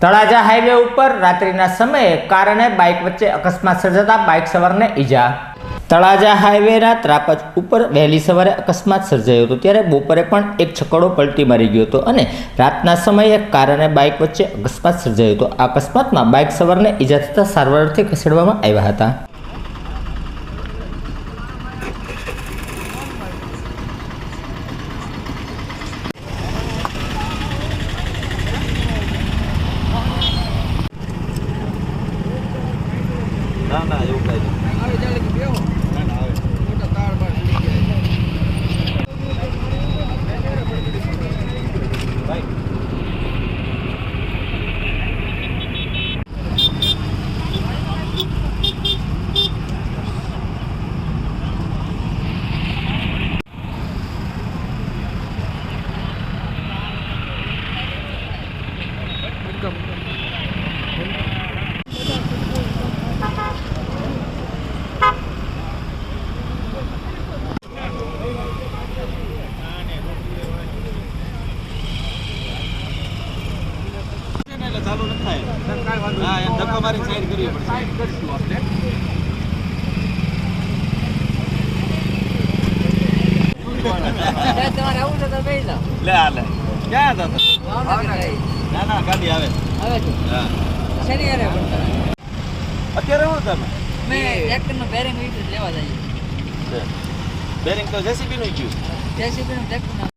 Talaja highway ઉપર રાત્રિના સમયે કાર અને બાઇક વચ્ચે અકસ્માત સર્જાતા બાઇક સવારને ઈજા। તળાજા હાઈવેના ત્રાપજ ઉપર વહેલી સવારે અકસ્માત સર્જાયો હતો, ત્યારે બપોરે પણ એક છકડો પલટી મારી ગયો હતો અને રાતના સમયે કાર અને બાઇક વચ્ચે અકસ્માત સર્જાયો હતો। આ અકસ્માતમાં બાઇક સવારને ઈજા થતાં સારવાર અર્થે ખસેડવામાં આવ્યા હતા। ના ના એવું કઈ નહીં આવે ચાલે કે બેહો ના ના આવે મોટા તાર બાર પડી ગયા ભાઈ ચાલુ ન થાય હા એમ ધક્કો મારીને સાઈડ કરવી પડશે સાઈડ કરશું આપણે તમારે આવું છે તો બેસી જાઓ લે આ લે ક્યાં હતા ના ના ગાડી આવે આવે છે હા શેની યારે અત્યારે હું તમે મેં ટ્રેક્ટરનું બેરિંગ લેવા જઈએ બેરિંગ તો જેસીબી નું ગયું જેસીબી નું ટ્રેક્ટર